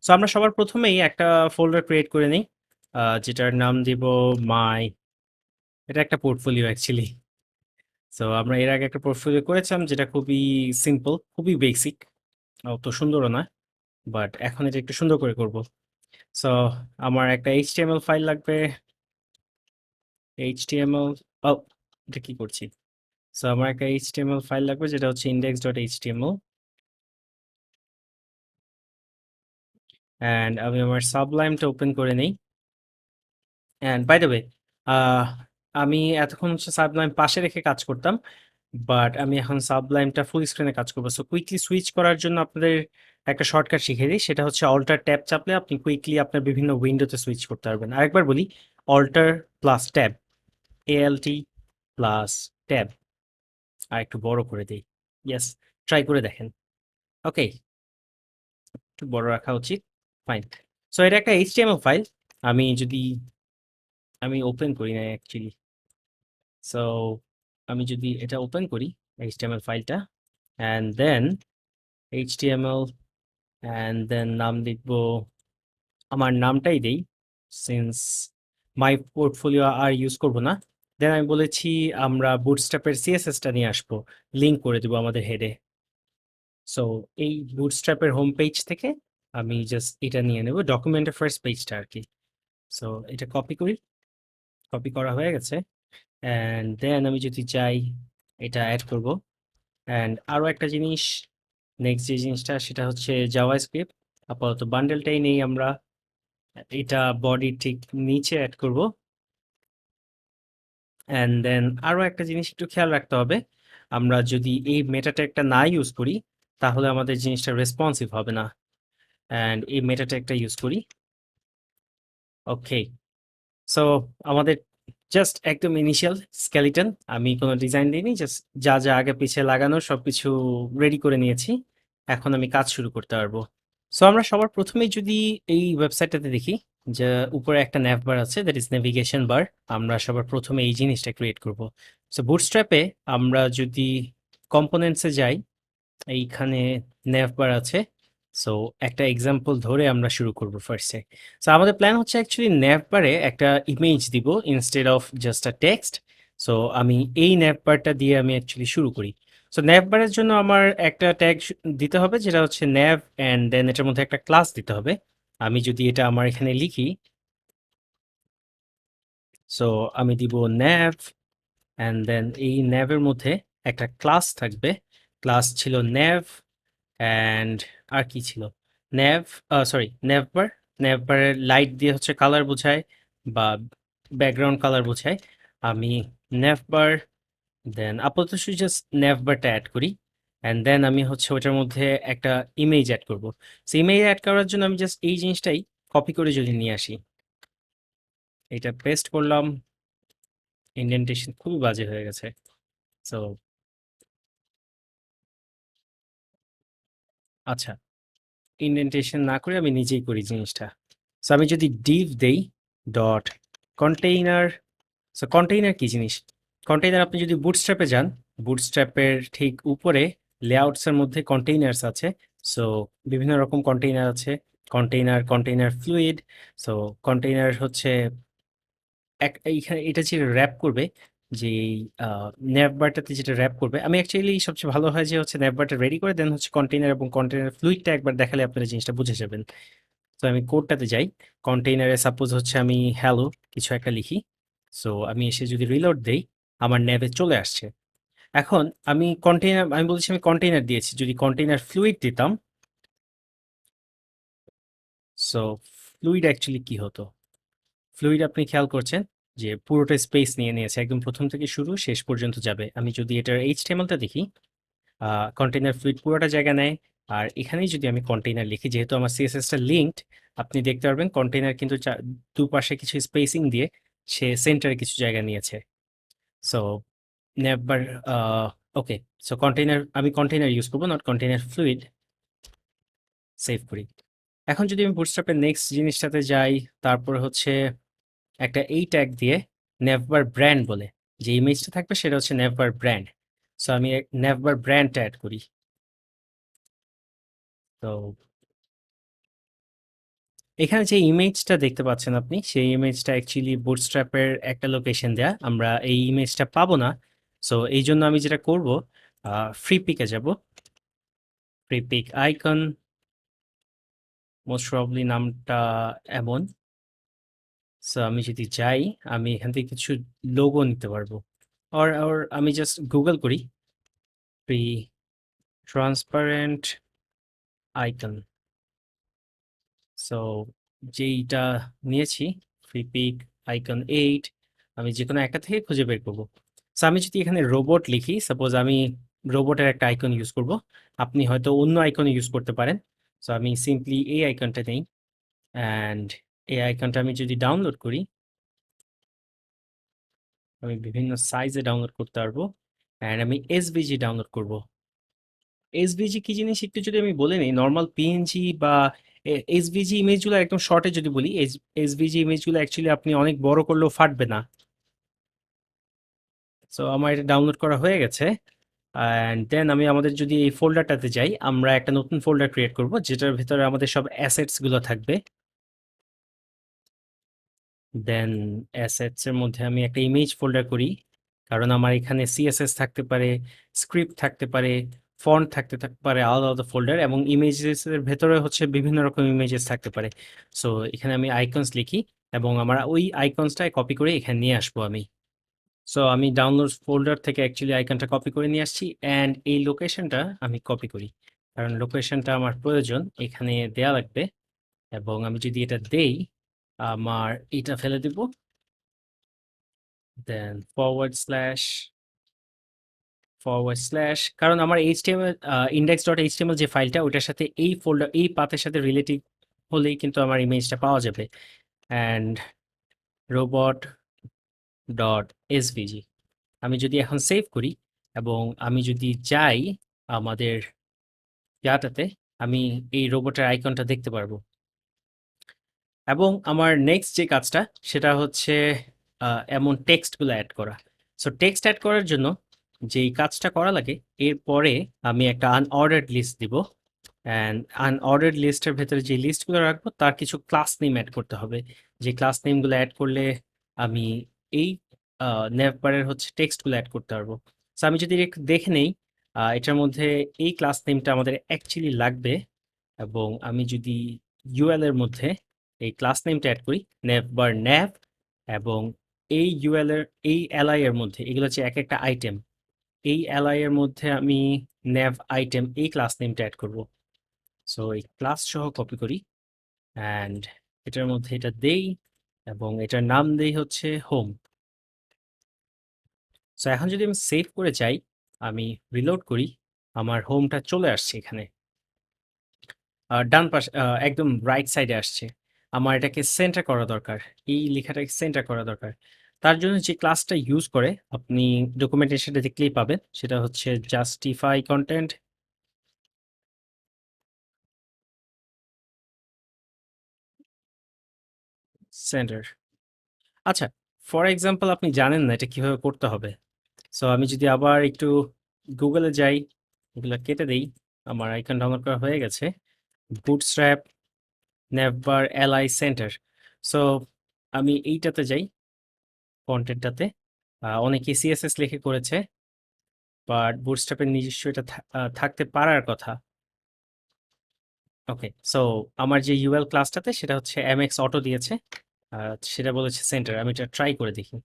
So আমরা সবার প্রথমেই একটা ফোল্ডার ক্রিয়েট করে নিই, যেটার নাম দিব মাই। এটা একটা পোর্টফোলিও অ্যাকচুয়ালি। সো আমরা এর আগে একটা পোর্টফোলিও করেছিলাম যেটা খুবই সিম্পল, খুবই বেসিক, অত সুন্দরও না, বাট এখন এটা একটু সুন্দর করে করব। সো আমার একটা এইচটিএমএল ফাইল লাগবে। এইচটিএমএল, ও এটা কি করছি? সো আমার একটা এইচটিএমএল ফাইল লাগবে যেটা হচ্ছে index.html, অ্যান্ড আমি আমার সাবলাইমটা ওপেন করে নিই। অ্যান্ড বাই দ্য ওয়ে, আমি এতক্ষণ হচ্ছে সাবলাইম পাশে রেখে কাজ করতাম, বাট আমি এখন সাবলাইমটা ফুল স্ক্রিনে কাজ করবো। সো কুইকলি সুইচ করার জন্য আপনাদের একটা শর্টকাট শিখিয়ে দিই, সেটা হচ্ছে অল্টার ট্যাব চাপলে আপনি কুইকলি আপনার বিভিন্ন উইন্ডোতে সুইচ করতে পারবেন। আরেকবার বলি, alt plus tab, ALT plus tab. আর একটু বড় করে দিই, ইয়েস, ট্রাই করে দেখেন। ওকে, একটু বড় রাখা উচিত, ফাইন। সো এটা একটা এইচটিএমএল ফাইল। আমি যদি আমি ওপেন করি না অ্যাকচুয়ালি। সো আমি যদি এটা ওপেন করি এইচটিএমএল ফাইলটা, and then HTML, and then নাম লিখব, আমার নামটাই দেই, সিন্স মাই পোর্টফোলিও আর ইউজ করব না। দেন আমি বলেছি আমরা বুটস্ট্র্যাপের সিএসএসটা নিয়ে আসবো, লিঙ্ক করে দেবো আমাদের হেডে। সো এই বুটস্ট্র্যাপের হোম পেজ থেকে আমি জাস্ট এটা নিয়ে নেব, ডকুমেন্টের ফার্স্ট পেজটা আর কি। সো এটা কপি করি, কপি করা হয়ে গেছে। অ্যান্ড দেন আমি যদি চাই এটা অ্যাড করব। অ্যান্ড আরও একটা জিনিস, নেক্সট যে জিনিসটা সেটা হচ্ছে জাভাস্ক্রিপ্ট। আপাতত বান্ডেলটাই নেই আমরা, এটা বডি ঠিক নিচে অ্যাড করব। অ্যান্ড দেন আরও একটা জিনিস একটু খেয়াল রাখতে হবে, আমরা যদি এই মেটা ট্যাগটা না ইউজ করি তাহলে আমাদের জিনিসটা রেসপন্সিভ হবে না। অ্যান্ড এই মেটা ট্যাগটা ইউজ করি। ওকে, সো আমাদের জাস্ট একদম ইনিশিয়াল স্কেলিটন, আমি কোনো ডিজাইন দিইনি, জাস্ট যা যা আগে পিছে লাগানো সব কিছু রেডি করে নিয়েছি। এখন আমি কাজ শুরু করতে পারবো। সো আমরা সবার প্রথমেই যদি এই ওয়েবসাইটটাতে দেখি, যে উপরে একটা ন্যাভবার আছে, দ্যাট ইজ নেভিগেশন বার। আমরা সবার প্রথমে এই জিনিসটা ক্রিয়েট করব। সো বুটস্ট্র্যাপে আমরা যদি কম্পোনেন্টসে যাই, এইখানে ন্যাভবার আছে। সো একটা এক্সাম্পল ধরে আমরা শুরু করব ফার্স্টে। সো আমাদের প্ল্যান হচ্ছে অ্যাকচুয়ালি ন্যাভবারে একটা ইমেজ দিব instead of just a text. So আমি এই ন্যাভবারটা দিয়ে আমি অ্যাকচুয়ালি শুরু করি। সো ন্যাভবারের জন্য আমার একটা ট্যাগ দিতে হবে যেটা হচ্ছে ন্যাভ, অ্যান্ড দেন এটার মধ্যে একটা ক্লাস দিতে হবে। আমি যদি এটা আমার এখানে লিখি, সো আমি দিব ন্যাভ, অ্যান্ড দেন এই ন্যাভের মধ্যে একটা ক্লাস থাকবে। ক্লাস ছিল ন্যাভ, অ্যান্ড আর কি ছিল, ন্যাভ, সরি ন্যাভবার। ন্যাভবারের লাইট দিয়ে হচ্ছে কালার বোঝায় বা ব্যাকগ্রাউন্ড কালার বোঝায়। আমি ন্যাভবার, দেন আপাতত শুধু জাস্ট ন্যাভবারটা অ্যাড করি। অ্যান্ড দেন আমি হচ্ছে ওটার মধ্যে একটা ইমেজ অ্যাড করব। সো ইমেজ অ্যাড করার জন্য আমি জাস্ট এই জিনিসটাই কপি করে যদি নিয়ে আসি, এটা পেস্ট করলাম। ইন্ডেন্টেশন খুবই বাজে হয়ে গেছে। সো আচ্ছা, ইন্ডেন্টেশন না করে আমি নিজেই করি জিনিসটা। সো আমি যদি ডিভ দেই ডট কন্টেইনার। সো কন্টেইনার কি জিনিস? কন্টেইনার, আপনি যদি বুটস্ট্র্যাপে যান, বুটস্ট্র্যাপের ঠিক উপরে লেআউটসের মধ্যে কন্টেইনার্স আছে। সো বিভিন্ন রকম কন্টেইনার আছে, container, container fluid. So container হচ্ছে এইখানে এটা যেটা র্যাপ করবে, যে ন্যাভবারটাতে যেটা র্যাপ করবে, আমি অ্যাকচুয়ালি সবচেয়ে ভালো হয় যে হচ্ছে ন্যাভবারটা রেডি করে দেন হচ্ছে কন্টেইনার এবং কন্টেইনার ফ্লুইডটা একবার দেখালে আপনারা জিনিসটা বুঝে যাবেন। তো আমি কোডটাতে যাই, কন্টেইনারে সাপোজ হচ্ছে আমি হ্যালো কিছু একটা লিখি। সো আমি এসে যদি রিলোড দেই, আমার ন্যাভে চলে আসছে। এখন আমি কন্টেইনার, আমি বলছি আমি কন্টেইনার দিয়েছি, যদি কন্টেইনার ফ্লুইড দিতাম, সো ফ্লুইড অ্যাকচুয়ালি কি হতো? ফ্লুইড আপনি খেয়াল করছেন যে পুরোটা স্পেস নিয়ে নিয়েছে, একদম প্রথম থেকে শুরু শেষ পর্যন্ত যাবে। আমি যদি এটার এইচটিএমএলটা দেখি, কন্টেইনার ফ্লুইড পুরোটা জায়গা নেয়। আর এখানেই যদি আমি কন্টেইনার লিখি, যেহেতু আমার সিএসএসটা লিঙ্কড, আপনি দেখতে পারবেন কন্টেইনার কিন্তু দুপাশে কিছু স্পেসিং দিয়ে সে সেন্টারে কিছু জায়গা নিয়েছে। সো নেভার, ওকে, সো কন্টেইনার, আমি কন্টেইনার ইউজ করবো, নট কন্টেইনার ফ্লুইড। সেভ করি। এখন যদি আমি বুটস্ট্র্যাপের নেক্সট জিনিসটাতে যাই, তারপরে হচ্ছে একটা এই ট্যাগ দিয়ে নেভবার ব্র্যান্ড বলে যে ইমেজটা থাকবে সেটা হচ্ছে নেভবার ব্র্যান্ড। সো আমি নেভবার ব্র্যান্ডটা অ্যাড করি। তো এখানে যে ইমেজটা দেখতে পাচ্ছেন আপনি, সেই ইমেজটা অ্যাকচুয়ালি বুটস্ট্র্যাপের একটা লোকেশন দেয়া। আমরা এই ইমেজটা পাবো না। সো এই জন্য আমি যেটা করব, ফ্রি পিকে যাব। Freepik icon, most probably নামটা এমন। সো আমি যদি যাই, আমি এখান থেকে কিছু লোগো নিতে পারবো। অর আমি জাস্ট গুগল করি ফ্রি ট্রান্সপারেন্ট আইকন। সো যেইটা নিয়েছি, ফ্রি পিক আইকন 8, আমি যে কোনো একটা থেকে খুঁজে বের করব। সো আমি যদি এখানে রোবট লিখি, সাপোজ আমি রোবটের একটা আইকন ইউজ করব, আপনি হয়তো অন্য আইকন ইউজ করতে পারেন। সো আমি সিম্পলি এই আইকনটা নেই, অ্যান্ড এই আইকনটা আমি যদি ডাউনলোড করি, আমি বিভিন্ন সাইজে ডাউনলোড করতে পারবো। অ্যান্ড আমি এসভিজি ডাউনলোড করব। এসভিজি কি জিনিস একটু যদি আমি বলে নিই, নর্মাল পিএনজি বা এসভিজি ইমেজগুলো একদম শর্টে যদি বলি, এসভিজি ইমেজগুলো অ্যাকচুয়ালি আপনি অনেক বড় করলেও ফাটবে না। সো আমার এটা ডাউনলোড করা হয়ে গেছে। অ্যান্ড দেন আমি আমাদের যদি এই ফোল্ডারটাতে যাই, আমরা একটা নতুন ফোল্ডার ক্রিয়েট করব যেটার ভেতরে আমাদের সব অ্যাসেটস গুলো থাকবে। দেন অ্যাসেটস এর মধ্যে আমি একটা ইমেজ ফোল্ডার করি, কারণ আমার এখানে সিএসএস থাকতে পারে, স্ক্রিপ্ট থাকতে পারে, ফন্ট থাকতে পারে, আলাদা আলাদা ফোল্ডার, এবং ইমেজেস এর ভেতরে হচ্ছে বিভিন্ন রকম ইমেজেস থাকতে পারে। সো এখানে আমি আইকনস লিখি এবং আমরা ওই আইকনসটাই কপি করে এখানে নিয়ে আসবো আমি। সো আমি ডাউনলোডস ফোল্ডার থেকে অ্যাকচুয়ালি আইকনটা কপি করে নিয়ে আসছি, অ্যান্ড এই লোকেশনটা আমি কপি করি, কারণ লোকেশনটা আমার প্রয়োজন এখানে দেয়া লাগবে। এবং আমি যদি এটা দেই, আমার এটা ফেলে দিব, দেন ফরওয়ার্ড স্ল্যাশ, কারণ আমার এইচটিএমএল index.html যে ফাইলটা, ওটার সাথে এই ফোল্ডার, এই পাথের সাথে রিলেটিভ হলেই কিন্তু আমার ইমেজটা পাওয়া যাবে। অ্যান্ড robot.svg, আমি যদি এখন সেভ করি এবং আমি যদি যাই আমাদের ইয়াটাতে, আমি এই রোবটের আইকনটা দেখতে পারবো। এবং আমার নেক্সট যে কাজটা, সেটা হচ্ছে এমন টেক্সটগুলো অ্যাড করা। সো টেক্সট অ্যাড করার জন্য যেই কাজটা করা লাগে, এরপরে আমি একটা আনঅর্ডার্ড লিস্ট দিব। অ্যান্ড আনঅর্ডার্ড লিস্টের ভেতরে যে লিস্টগুলো রাখবো তার কিছু ক্লাস নেম অ্যাড করতে হবে। যে ক্লাস নেমগুলো অ্যাড করলে আমি এই নেভবারের হচ্ছে টেক্সটগুলো অ্যাড করতে পারবো। সো আমি যদি একটু দেখে নেই, এটার মধ্যে এই ক্লাস নেমটা আমাদের অ্যাকচুয়ালি লাগবে। এবং আমি যদি ইউএল এর মধ্যে এই ক্লাস নেমটা অ্যাড করি, নেভবার ন্যাভ, এবং এই ইউএল এর এই এলআই এর মধ্যে, এগুলো হচ্ছে এক একটা আইটেম, এই এলআই এর মধ্যে আমি নেভ আইটেম এই ক্লাস নেমটা অ্যাড করব। সো এই ক্লাস সহ কপি করি, অ্যান্ড এটার মধ্যে এটা দেই, এবং এটার নাম দেই হচ্ছে হোম। সো এখন যদি আমি সেভ করে যাই, আমি রিলোড করি, আমার হোমটা চলে আসছে এখানে। ডান পাশে, একদম রাইট সাইডে আসছে। আমার এটাকে সেন্টার করা দরকার, এই লেখাটাকে সেন্টার করা দরকার। তার জন্য যে ক্লাসটা ইউজ করে আপনি ডকুমেন্টেশনটা দেখলেই পাবেন, সেটা হচ্ছে জাস্টিফাই কন্টেন্ট সেন্টার। আচ্ছা, ফর এক্সাম্পল আপনি জানেন না এটা কিভাবে করতে হবে। সো আমি যদি আবার একটু গুগলে যাই, এগুলো কেটে দেই, আমার আইকন ডাউনলোড করা হয়ে গেছে, বুটস্ট্র্যাপ নেভবার এলআই সেন্টার। সো আমি এইটাতে যাই, কন্টেন্টটাতে। অনেকে সিএসএস লিখে করেছে, বাট বুটস্ট্র্যাপের নিজস্ব এটা থাকতে পারার কথা। ওকে, সো আমার যে ইউএল ক্লাসটাতে সেটা হচ্ছে এমএক্স অটো দিয়েছে, সেটা বলেছে সেন্টার। আমি এটা ট্রাই করে দেখি।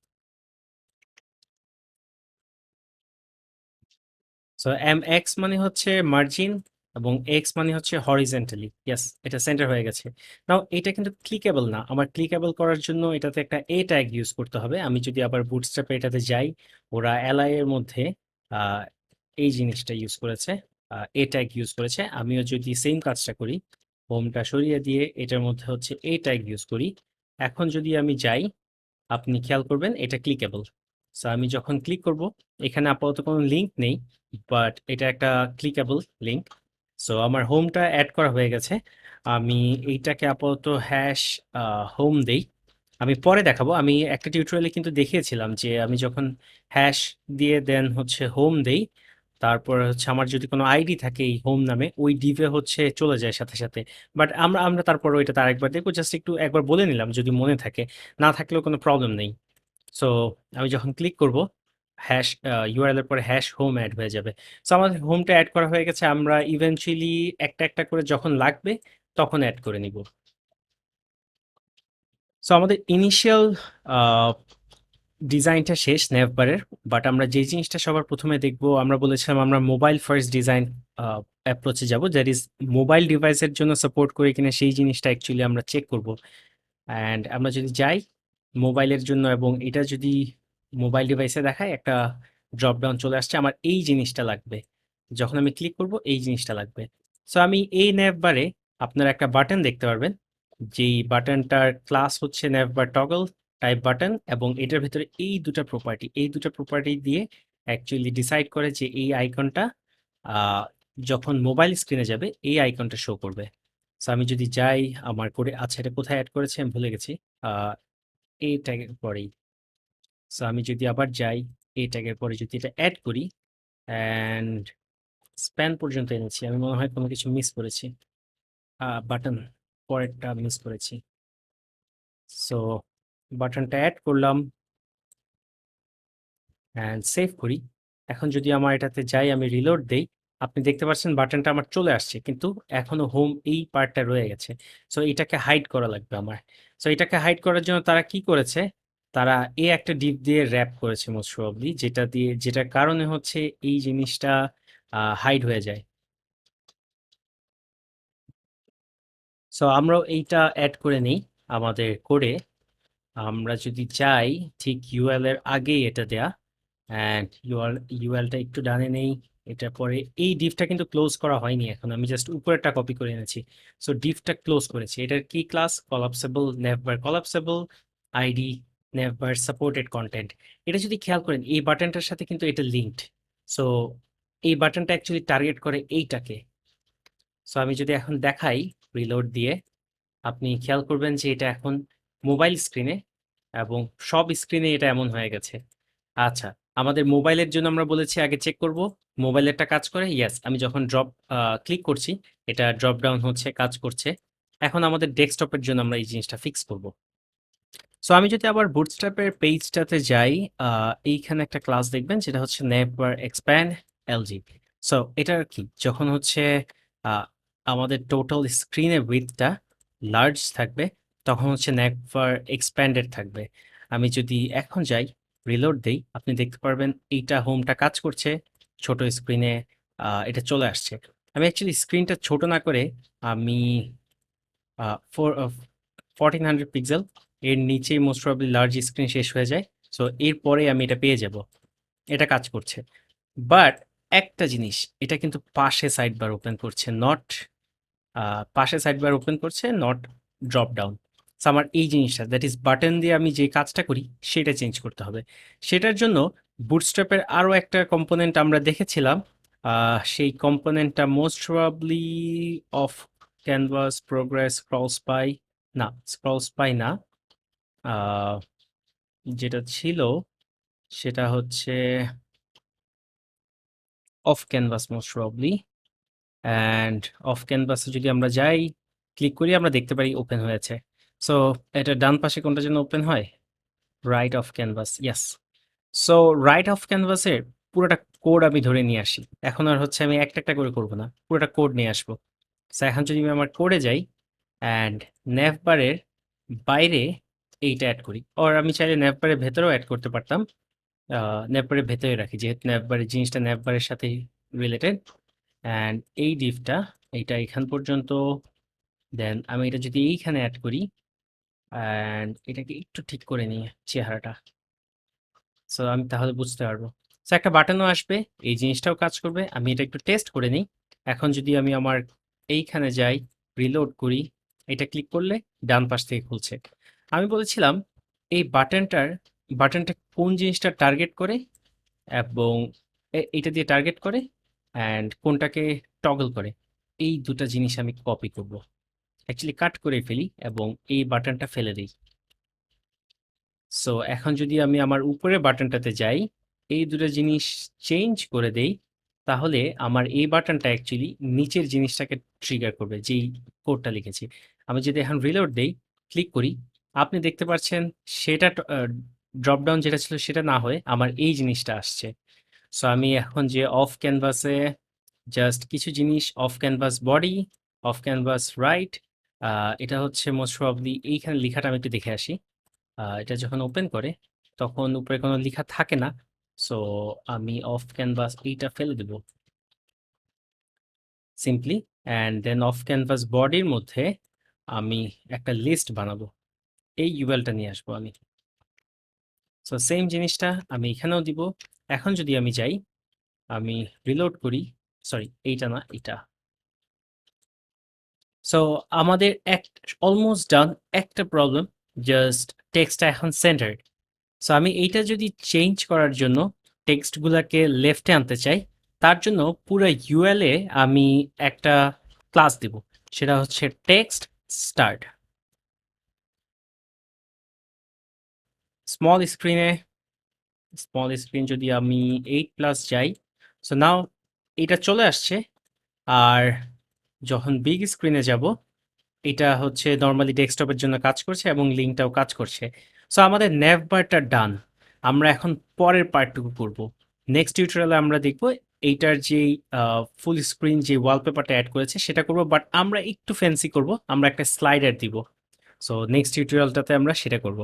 সো এম এক্স মানে হচ্ছে মার্জিন, এবং এক্স মানে হচ্ছে হরিজেন্টালি। ইয়েস, এটা সেন্টার হয়ে গেছে। নাও এটা কিন্তু ক্লিকেবল না, আমার ক্লিকেবল করার জন্য এটাতে একটা এ ট্যাগ ইউজ করতে হবে। আমি যদি আবার বুটস্ট্র্যাপে এটাতে যাই, ওরা এলআই এর মধ্যে আহ, এই জিনিসটা ইউজ করেছে, এ ট্যাগ ইউজ করেছে। আমিও যদি সেম কাজটা করি, হোমটা সরিয়ে দিয়ে এটার মধ্যে হচ্ছে এ ট্যাগ ইউজ করি, এখন যদি আমি যাই, আপনি খেয়াল করবেন এটা ক্লিকেবল। সো আমি যখন ক্লিক করব, এখানে আপাতত কোনো লিঙ্ক নেই, বাট এটা একটা ক্লিকেবল লিঙ্ক। সো আমার হোমটা অ্যাড করা হয়ে গেছে। আমি এইটাকে আপাতত হ্যাশ হোম দেই। আমি পরে দেখাবো, আমি একটা টিউটোরিয়ালে কিন্তু দেখিয়েছিলাম যে আমি যখন হ্যাশ দিয়ে দেন হচ্ছে হোম দেই, তারপর হচ্ছে আমার যদি কোনো আইডি থাকে এই হোম নামে, ওই ডিভে হচ্ছে চলে যায় সাথে, সাথে। বাট আমরা তারপর ওইটাতে আরেকবার দেখব। জাস্ট একটু একবার বলে নিলাম যদি মনে থাকে। না থাকলেও কোনো প্রবলেম নেই। সো আমি যখন ক্লিক করব, হ্যাশ ইউআরএল এর পরে হ্যাশ হোম এড হয়ে যাবে। সো আমাদের হোমটা এড করা হয়ে গেছে। আমরা ইভেনচুয়ালি একটা করে যখন লাগবে তখন এড করে নিব। সো আমাদের ইনিশিয়াল ডিজাইনটা শেষ নেভবারের। বাট আমরা যে জিনিসটা সবার প্রথমে দেখব, আমরা বলেছিলাম আমরা মোবাইল ফার্স্ট ডিজাইন অ্যাপ্রোচে যাব, দ্যাট ইজ মোবাইল ডিভাইসের জন্য সাপোর্ট করে কিনা সেই জিনিসটা অ্যাকচুয়ালি আমরা চেক করব। অ্যান্ড আমরা যদি যাই মোবাইলের জন্য এবং এটা যদি মোবাইল ডিভাইসে দেখায়, একটা ড্রপ ডাউন চলে আসছে, আমার এই জিনিসটা লাগবে। যখন আমি ক্লিক করব এই জিনিসটা লাগবে। সো আমি এই নেভবারে আপনারা একটা বাটন দেখতে পারবেন, যেই বাটনটার ক্লাস হচ্ছে নেভবার টগল টাইপ বাটন, এবং এটার ভিতরে এই দুটো প্রপার্টি দিয়ে অ্যাকচুয়ালি ডিসাইড করে যে এই আইকনটা যখন মোবাইল স্ক্রিনে যাবে এই আইকনটা শো করবে। সো আমি যদি যাই আমার করে, আচ্ছা এটা কোথায় অ্যাড করেছি আমি ভুলে গেছি। আহ, এই ট্যাগের পরেই। সো আমি যদি আবার যাই, এই ট্যাগের পরে যদি এটা অ্যাড করি অ্যান্ড স্প্যান পর্যন্ত এনেছি, আমি মনে হয় কোনো কিছু মিস করেছি। বাটন পরেরটা মিস করেছি। সো বাটনটা অ্যাড করলাম অ্যান্ড সেভ করি। এখন যদি আমার এটাতে যাই, আমি রিলোড দেই, আপনি দেখতে পাচ্ছেন বাটনটা আমার চলে আসছে, কিন্তু এখনো হোম এই পার্টটা রয়ে গেছে। সো এটাকে হাইড করা লাগবে আমার। সো এটাকে হাইড করার জন্য তারা কি করেছে, তারা এই একটা ডিপ দিয়ে র্যাপ করেছে মোস্ট প্রবাবলি, যেটার কারণে হচ্ছে এই জিনিসটা হাইড হয়ে যায়। সো আমরাও এইটা অ্যাড করে নেই আমাদের কোডে। আমরা যদি চাই ঠিক ইউএল এর আগেই এটা দেয়া, অ্যান্ড ইউএলটা একটু ডানে নেই। এটার পরে এই ডিভটা কিন্তু ক্লোজ করা হয়নি এখন, আমি জাস্ট উপরেরটা কপি করে এনেছি। সো ডিভটা ক্লোজ করেছি। এটার কি class? Collapsible navbar collapsible ID navbar supported content. এটা যদি খেয়াল করেন এই বাটনটার সাথে কিন্তু এটা লিঙ্কড। সো এই বাটনটা অ্যাকচুয়ালি টার্গেট করে এইটাকে। সো আমি যদি এখন দেখাই রিলোড দিয়ে, আপনি খেয়াল করবেন যে এটা এখন মোবাইল স্ক্রিনে, এবং সব স্ক্রিনে এটা এমন হয়ে গেছে। আচ্ছা, আমাদের মোবাইলের জন্য আমরা বলেছি আগে চেক করব মোবাইলেরটা কাজ করে। ইয়েস, আমি যখন ক্লিক করছি এটা ড্রপ ডাউন হচ্ছে, কাজ করছে। এখন আমাদের ডেস্কটপের জন্য আমরা এই জিনিসটা ফিক্স করব। সো আমি যদি আবার বুটস্ট্র্যাপের পেজটাতে যাই, এইখানে একটা ক্লাস দেখবেন যেটা হচ্ছে নেভার এক্সপ্যান্ড এলজি। সো এটার কি, যখন হচ্ছে আহ, আমাদের টোটাল স্ক্রিনের উইডথটা লার্জ থাকবে, তখন হচ্ছে নেভার এক্সপ্যান্ডেড থাকবে। আমি যদি এখন যাই রিলোড দেই, আপনি দেখতে পারবেন এইটা হোমটা কাজ করছে, ছোট স্ক্রিনে এটা চলে আসছে। আমি অ্যাকচুয়ালি স্ক্রিনটা ছোট না করে আমি 1400 পিক্সেল এর নিচেই মোস্ট প্রবাবলি লার্জ স্ক্রিন শেষ হয়ে যায়। সো এরপরে আমি এটা পেয়ে যাব, এটা কাজ করছে। বাট একটা জিনিস, এটা কিন্তু পাশে সাইড বার ওপেন করছে, নট ড্রপ ডাউন। সো আমার এই জিনিসটা, দ্যাট ইজ বাটন দিয়ে আমি যে কাজটা করি সেটা চেঞ্জ করতে হবে। সেটার জন্য বুটস্ট্র্যাপের আরও একটা কম্পোনেন্ট আমরা দেখেছিলাম। সেই কম্পোনেন্টটা most probably off canvas progress scroll spy না, আহ, যেটা ছিল সেটা হচ্ছে off canvas most probably. And off ক্যানভাসে যদি আমরা যাই, ক্লিক করি, আমরা দেখতে পারি ওপেন হয়েছে। সো এটা ডান পাশে কোনটা যেন ওপেন হয়, right of canvas, yes. So right of ক্যানভাসের পুরোটা কোড আমি ধরে নিয়ে আসি। এখন আর হচ্ছে আমি একটা করে করবো না, পুরোটা কোড নিয়ে আসবো। সো এখন যদি আমি আমার কোডে যাই অ্যান্ড নেভবারের বাইরে এইটা অ্যাড করি, আর আমি চাইলে নেভবারের ভেতরেও অ্যাড করতে পারতাম। নেভবারের ভেতরে রাখি, যেহেতু নেভবারের জিনিসটা নেভবারের সাথে রিলেটেড। অ্যান্ড এই ডিভটা এইটা এখান পর্যন্ত, দেন আমি এটা যদি এইখানে অ্যাড করি অ্যান্ড এটাকে একটু ঠিক করে নিই চেহারাটা, সো আমি তাহলে বুঝতে পারবো। সো একটা বাটনও আসবে, এই জিনিসটাও কাজ করবে। আমি এটা একটু টেস্ট করে নিই। এখন যদি আমি আমার এইখানে যাই, রিলোড করি, এটা ক্লিক করলে ডান পাশ থেকে খুলছে। আমি বলেছিলাম এই বাটনটা কোন জিনিসটা টার্গেট করে, এবং এইটা দিয়ে টার্গেট করে অ্যান্ড কোনটাকে টগল করে। এই দুটা জিনিস আমি কপি করব, অ্যাকচুয়ালি কাট করে ফেলি এবং এই বাটনটা ফেলে দিই। সো এখন যদি আমি আমার উপরের বাটনটাতে যাই, এই দুটো জিনিস চেঞ্জ করে দেই, তাহলে আমার এই বাটনটা অ্যাকচুয়ালি নিচের জিনিসটাকে ট্রিগার করবে, যেই কোডটা লিখেছি। আমি যদি এখন রিলোড দেই, ক্লিক করি, আপনি দেখতে পাচ্ছেন সেটা ড্রপ ডাউন যেটা ছিল সেটা না হয়ে আমার এই জিনিসটা আসছে। সো আমি এখন যে অফ ক্যানভাসে জাস্ট কিছু জিনিস, of canvas body, of canvas right, এটা হচ্ছে মোস্ট প্রবাবলি এইখানে লেখাটা আমি একটু দেখে আসি। এটা যখন ওপেন করে তখন উপরে কোনো লেখা থাকে না। সো আমি অফ ক্যানভাস এইটা ফেলে দেব simply, and then off canvas বডির মধ্যে আমি একটা লিস্ট বানাবো, এই ইউএলটা নিয়ে আসবো আমি। সো সেম জিনিসটা আমি এখানেও দিব। এখন যদি আমি যাই, আমি রিলোড করি, সরি এইটা না, এটা। সো আমাদের অলমোস্ট ডান। একটা প্রবলেম, জাস্ট টেক্সটটা এখন সেন্টার্ড। সো আমি এইটা যদি চেঞ্জ করার জন্য টেক্সটগুলোকে লেফটে আনতে চাই, তার জন্য পুরো ইউএল এ আমি একটা ক্লাস দিব, সেটা হচ্ছে টেক্সট স্টার্ট। স্মল স্ক্রিনে, স্মল স্ক্রিন যদি আমি 8+ যাই, সো নাও এটা চলে আসছে। আর যখন বিগ স্ক্রিনে যাব, এটা হচ্ছে নরমালি ডেস্কটপের জন্য কাজ করছে এবং লিঙ্কটাও কাজ করছে। সো আমাদের ন্যাভবারটা ডান। আমরা এখন পরের পার্টটুকু করব। নেক্সট টিউটোরিয়ালে আমরা দেখব এইটার যেই ফুল স্ক্রিন যে ওয়ালপেপারটা অ্যাড করেছে সেটা করব, বাট আমরা একটু ফ্যান্সি করব, আমরা একটা স্লাইডার দিব। সো নেক্সট টিউটোরিয়ালটাতে আমরা সেটা করব।